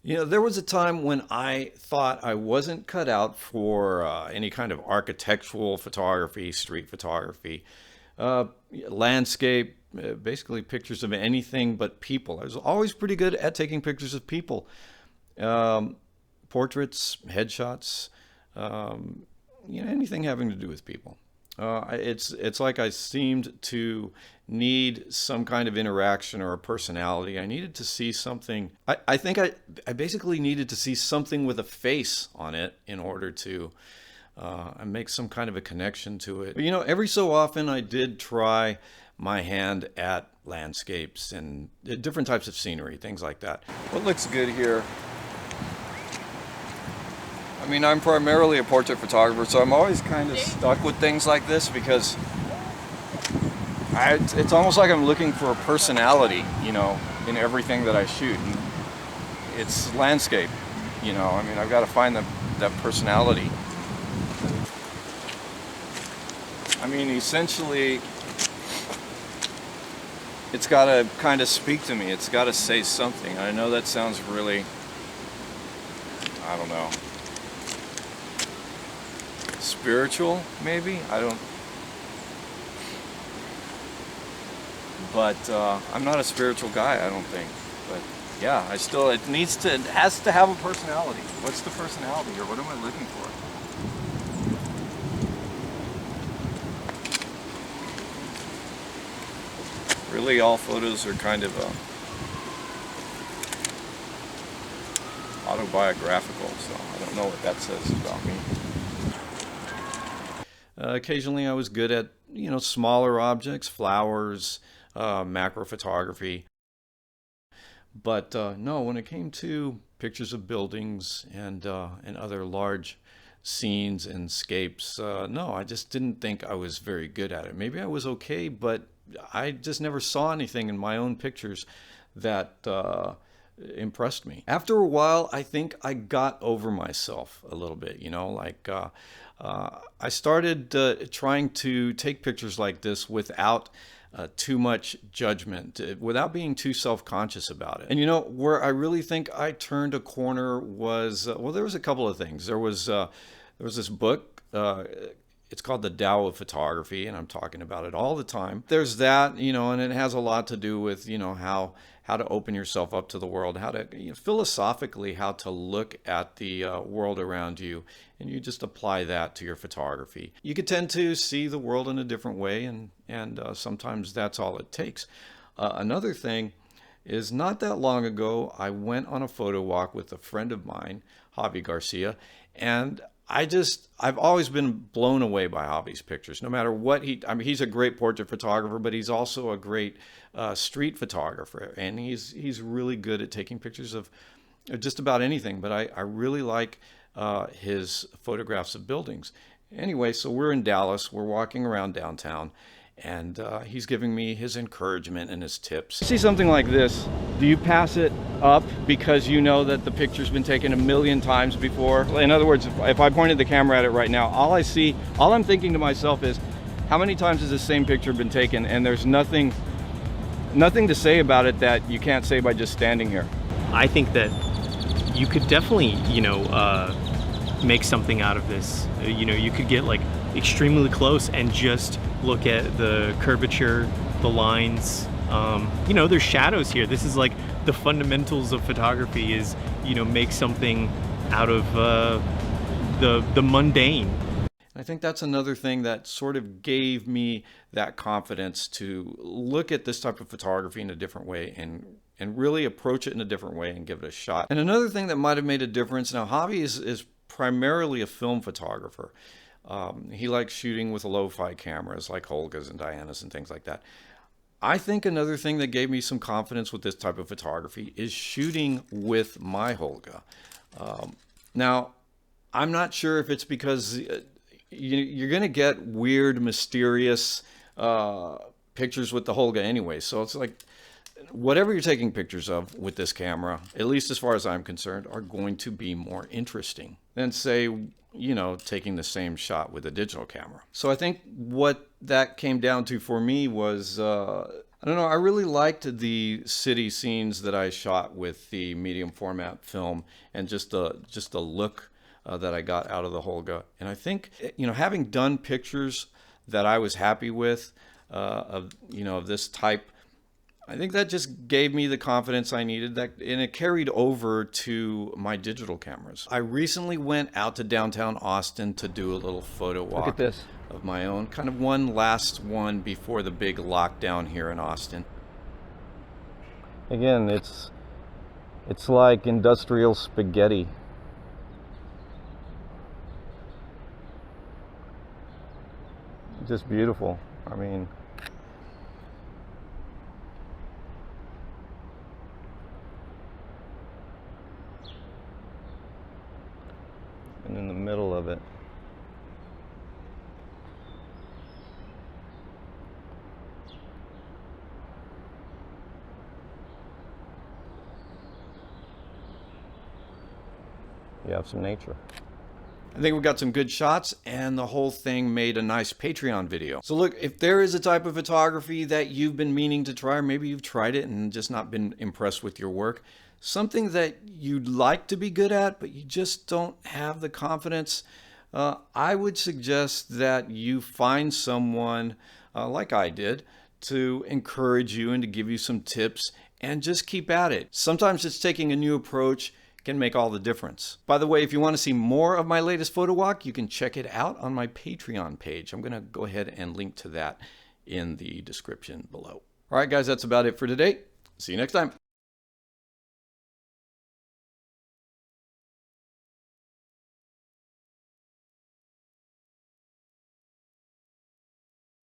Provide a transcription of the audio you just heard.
You know, there was a time when I thought I wasn't cut out for any kind of architectural photography, street photography, uh, landscape, basically pictures of anything but people. I was always pretty good at taking pictures of people, um, portraits, headshots, um, anything having to do with people. It's like I seemed to need some kind of interaction or a personality. I needed to see something. I think I basically needed to see something with a face on it in order to make some kind of a connection to it. But, every so often I did try my hand at landscapes and different types of scenery, things like that. What looks good here? I mean, I'm primarily a portrait photographer, so I'm always kind of stuck with things like this because it's almost like I'm looking for a personality, in everything that I shoot. And it's landscape, I mean, I've got to find that personality. I mean, essentially, it's got to kind of speak to me. It's got to say something. I know that sounds really, I don't know, spiritual, maybe? I don't. But I'm not a spiritual guy, I don't think. But yeah, it has to have a personality. What's the personality, or what am I looking for? Really, all photos are kind of autobiographical, so I don't know what that says about me. Occasionally, I was good at smaller objects, flowers, macro photography. But no, when it came to pictures of buildings and other large scenes and scapes, no, I just didn't think I was very good at it. Maybe I was okay, but I just never saw anything in my own pictures that impressed me. After a while, I think I got over myself a little bit, I started trying to take pictures like this without too much judgment, without being too self-conscious about it. And where I really think I turned a corner was, well, there was a couple of things. There was this book. It's called the Tao of Photography, and I'm talking about it all the time. There's that, and it has a lot to do with, how to open yourself up to the world, how to, philosophically, how to look at the world around you, and you just apply that to your photography. You could tend to see the world in a different way, and sometimes that's all it takes. Another thing is, not that long ago, I went on a photo walk with a friend of mine, Xavie Garcia, and I've always been blown away by Javie's pictures. No matter what I mean, he's a great portrait photographer, but he's also a great street photographer, and he's really good at taking pictures of just about anything. But I really like his photographs of buildings. Anyway, so we're in Dallas. We're walking around downtown, and he's giving me his encouragement and his tips. See something like this, do you pass it up because you know that the picture's been taken a million times before? In other words, if I pointed the camera at it right now, all I'm thinking to myself is, how many times has this same picture been taken, and there's nothing to say about it that you can't say by just standing here? I think that you could definitely, make something out of this. You could get like extremely close and just look at the curvature, the lines. There's shadows here. This is like the fundamentals of photography is, make something out of the mundane. I think that's another thing that sort of gave me that confidence to look at this type of photography in a different way and really approach it in a different way and give it a shot. And another thing that might have made a difference, now Xavie is primarily a film photographer. He likes shooting with lo-fi cameras like Holgas and Dianas and things like that. I think another thing that gave me some confidence with this type of photography is shooting with my Holga. Now, I'm not sure if it's because you're going to get weird, mysterious pictures with the Holga anyway. So it's like, whatever you're taking pictures of with this camera, at least as far as I'm concerned, are going to be more interesting than, say, taking the same shot with a digital camera. So I think what that came down to for me was I don't know, I really liked the city scenes that I shot with the medium format film, and just the look that I got out of the Holga. And I think, having done pictures that I was happy with, of this type, I think that just gave me the confidence I needed, and it carried over to my digital cameras. I recently went out to downtown Austin to do a little photo walk. Look at this. Of my own, kind of one last one before the big lockdown here in Austin. Again, it's like industrial spaghetti. Just beautiful. I mean, and in the middle of it, you have some nature. I think we got some good shots, and the whole thing made a nice Patreon video. So look, if there is a type of photography that you've been meaning to try, or maybe you've tried it and just not been impressed with your work, something that you'd like to be good at, but you just don't have the confidence, I would suggest that you find someone like I did to encourage you and to give you some tips, and just keep at it. Sometimes it's taking a new approach can make all the difference. By the way, if you want to see more of my latest photo walk, you can check it out on my Patreon page. I'm going to go ahead and link to that in the description below. All right, guys, that's about it for today. See you next time.